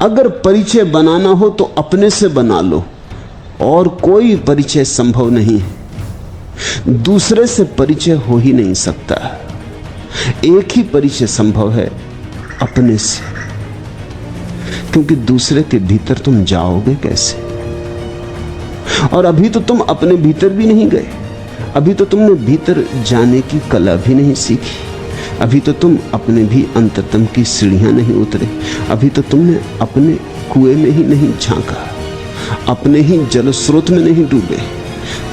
अगर परिचय बनाना हो तो अपने से बना लो, और कोई परिचय संभव नहीं है। दूसरे से परिचय हो ही नहीं सकता। एक ही परिचय संभव है, अपने से, क्योंकि दूसरे के भीतर तुम जाओगे कैसे? और अभी तो तुम अपने भीतर भी नहीं गए, अभी तो तुमने भीतर जाने की कला भी नहीं सीखी, अभी तो तुम अपने भी अंतरतम की सीढ़ियां नहीं उतरे, अभी तो तुमने अपने कुएं में ही नहीं झांका, अपने ही जल स्रोत में नहीं डूबे,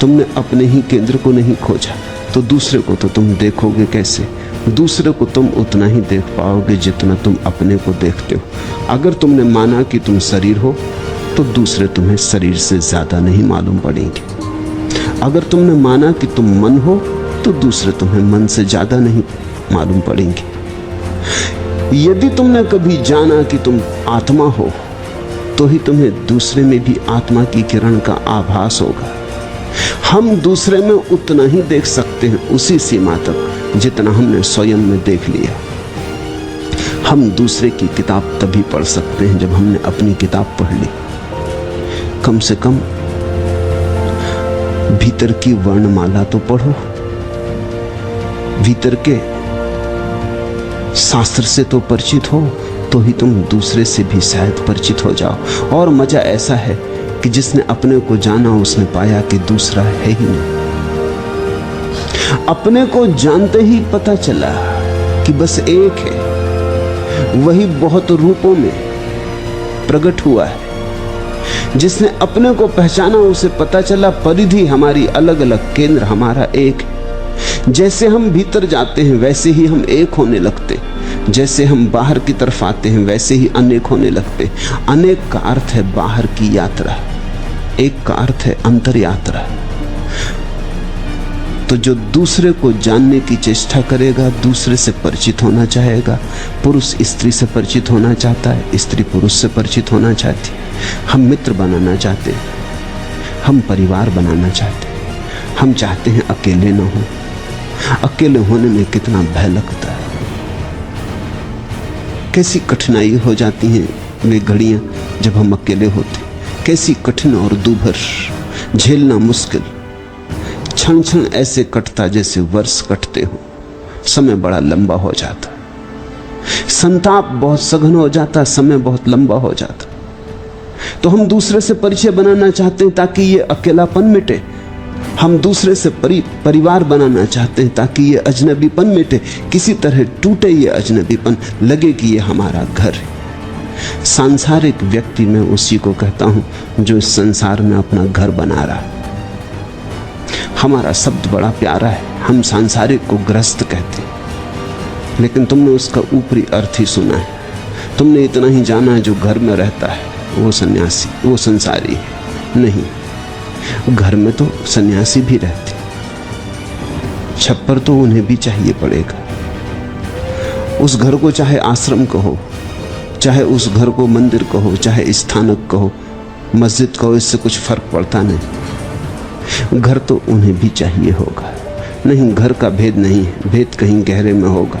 तुमने अपने ही केंद्र को नहीं खोजा, तो दूसरे को तो तुम देखोगे कैसे? दूसरे को तुम उतना ही देख पाओगे जितना तुम अपने को देखते हो। अगर तुमने माना कि तुम शरीर हो तो दूसरे तुम्हें शरीर से ज्यादा नहीं मालूम पड़ेंगे। अगर तुमने माना कि तुम मन हो तो दूसरे तुम्हें मन से ज्यादा नहीं मालूम पड़ेंगे। यदि तुमने कभी जाना कि तुम आत्मा हो तो ही तुम्हें दूसरे में भी आत्मा की किरण का आभास होगा। हम दूसरे में उतना ही देख सकते हैं, उसी सीमा तक जितना हमने स्वयं में देख लिया। हम दूसरे की किताब तभी पढ़ सकते हैं जब हमने अपनी किताब पढ़ ली। कम से कम भीतर की वर्णमाला तो पढ़ो, भीतर के शास्त्र से तो परिचित हो, तो ही तुम दूसरे से भी शायद परिचित हो जाओ। और मजा ऐसा है कि जिसने अपने को जाना उसने पाया कि दूसरा है ही नहीं। अपने को जानते ही पता चला कि बस एक है, वही बहुत रूपों में प्रकट हुआ है। जिसने अपने को पहचाना उसे पता चला परिधि हमारी अलग अलग, केंद्र हमारा एक है। जैसे हम भीतर जाते हैं वैसे ही हम एक होने लगते, जैसे हम बाहर की तरफ आते हैं वैसे ही अनेक होने लगते। अनेक का अर्थ है बाहर की यात्रा, एक का अर्थ है अंतर यात्रा। तो जो दूसरे को जानने की चेष्टा करेगा, दूसरे से परिचित होना चाहेगा। पुरुष स्त्री से परिचित होना चाहता है, स्त्री पुरुष से परिचित होना चाहती है। हम मित्र बनाना चाहते हैं, हम परिवार बनाना चाहते हैं। हम चाहते हैं अकेले न हो। अकेले होने में कितना भय लगता है, कैसी कठिनाई हो जाती हैं वे घड़ियां जब हम अकेले होते, कैसी कठिन और दूभर, झेलना मुश्किल। क्षण क्षण ऐसे कटता जैसे वर्ष कटते हो, समय बड़ा लंबा हो जाता, संताप बहुत सघन हो जाता, समय बहुत लंबा हो जाता। तो हम दूसरे से परिचय बनाना चाहते हैं ताकि ये अकेलापन मिटे। हम दूसरे से परिवार बनाना चाहते हैं ताकि ये अजनबीपन मिटे। किसी तरह टूटे ये अजनबीपन, लगे कि ये हमारा घर है। सांसारिक व्यक्ति मैं उसी को कहता हूं जो इस संसार में अपना घर बना रहा है। हमारा शब्द बड़ा प्यारा है, हम सांसारिक को ग्रस्त कहते हैं, लेकिन तुमने उसका ऊपरी अर्थ ही सुना है। तुमने इतना ही जाना है जो घर में रहता है वो सन्यासी, वो संसारी है। नहीं, घर में तो सन्यासी भी रहते, छप्पर तो उन्हें भी चाहिए पड़ेगा। उस घर को चाहे आश्रम कहो, चाहे उस घर को मंदिर कहो, चाहे स्थानक कहो, मस्जिद कहो, इससे कुछ फर्क पड़ता नहीं। घर तो उन्हें भी चाहिए होगा। नहीं, घर का भेद नहीं है, भेद कहीं गहरे में होगा।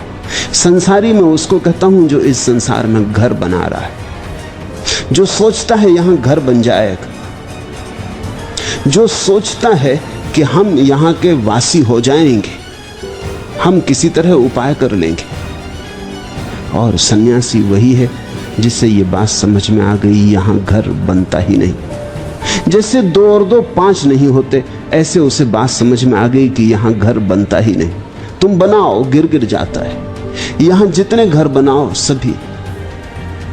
संसारी मैं उसको कहता हूं जो इस संसार में घर बना रहा है, जो सोचता है यहां घर बन जाएगा, जो सोचता है कि हम यहां के वासी हो जाएंगे, हम किसी तरह उपाय कर लेंगे। और सन्यासी वही है जिससे ये बात समझ में आ गई, यहां घर बनता ही नहीं। जैसे 2 और 2 5 नहीं होते, ऐसे उसे बात समझ में आ गई कि यहां घर बनता ही नहीं। तुम बनाओ, गिर गिर जाता है। यहां जितने घर बनाओ सभी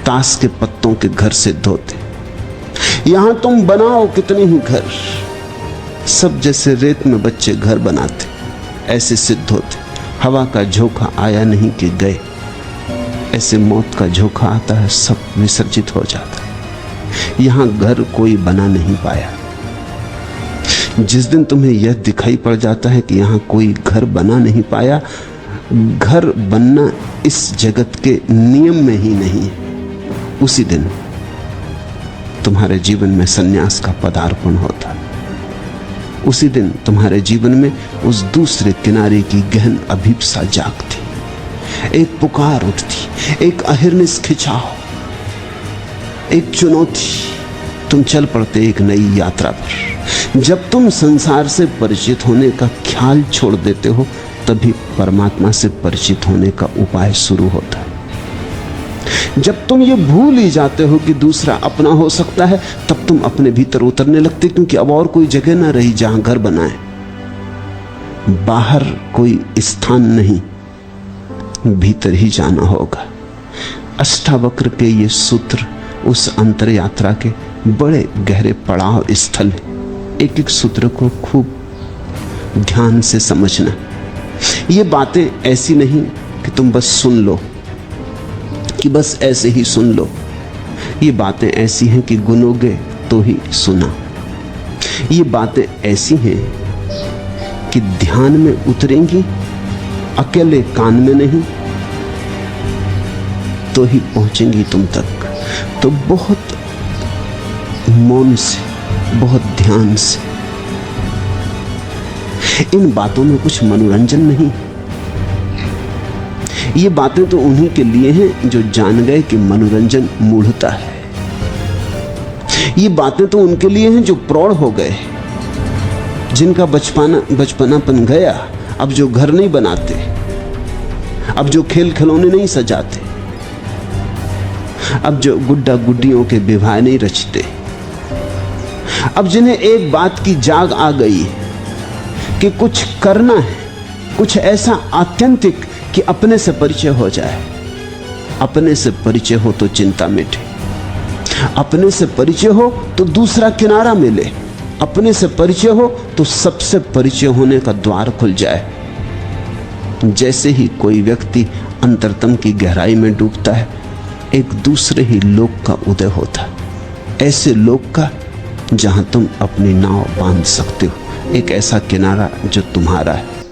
ताश के पत्तों के घर सिद्ध होते। यहां तुम बनाओ कितने ही घर, सब जैसे रेत में बच्चे घर बनाते, ऐसे सिद्ध होते। हवा का झोंका आया नहीं कि गए, ऐसे मौत का झोंका आता है, सब विसर्जित हो जाता है। यहां घर कोई बना नहीं पाया। जिस दिन तुम्हें यह दिखाई पड़ जाता है कि यहां कोई घर बना नहीं पाया, घर बनना इस जगत के नियम में ही नहीं है, उसी दिन तुम्हारे जीवन में सन्यास का पदार्पण होता। उसी दिन तुम्हारे जीवन में उस दूसरे किनारे की गहन अभिप्सा जागती, एक पुकार उठती, एक अहिर्निश खिंचाव। एक चुनौती, तुम चल पड़ते एक नई यात्रा पर। जब तुम संसार से परिचित होने का ख्याल छोड़ देते हो, तभी परमात्मा से परिचित होने का उपाय शुरू होता है। जब तुम ये भूल ही जाते हो कि दूसरा अपना हो सकता है, तब तुम अपने भीतर उतरने लगते, क्योंकि अब और कोई जगह ना रही जहां घर बनाए। बाहर कोई स्थान नहीं, भीतर ही जाना होगा। अष्टावक्र के ये सूत्र उस अंतर यात्रा के बड़े गहरे पड़ाव स्थल हैं। एक एक सूत्र को खूब ध्यान से समझना। ये बातें ऐसी नहीं कि तुम बस सुन लो, कि बस ऐसे ही सुन लो। ये बातें ऐसी हैं कि गुनोगे तो ही सुना। ये बातें ऐसी हैं कि ध्यान में उतरेंगी, अकेले कान में नहीं, तो ही पहुंचेंगी तुम तक। तो बहुत मौन से, बहुत ध्यान से। इन बातों में कुछ मनोरंजन नहीं। ये बातें तो उन्हीं के लिए हैं जो जान गए कि मनोरंजन मूढ़ता है। ये बातें तो उनके लिए हैं जो प्रौढ़ हो गए, जिनका बचपनापन गया, अब जो घर नहीं बनाते, अब जो खेल खिलौने नहीं सजाते, अब जो गुड्डा गुड्डियों के विवाह नहीं रचते, अब जिन्हें एक बात की जाग आ गई है कि कुछ करना है, कुछ ऐसा आत्यंतिक कि अपने से परिचय हो जाए। अपने से परिचय हो तो चिंता मिटे, अपने से परिचय हो तो दूसरा किनारा मिले, अपने से परिचय हो तो सबसे परिचय होने का द्वार खुल जाए। जैसे ही कोई व्यक्ति अंतरतम की गहराई में डूबता है, एक दूसरे ही लोक का उदय होता है। ऐसे लोक का जहां तुम अपनी नाव बांध सकते हो, एक ऐसा किनारा जो तुम्हारा है।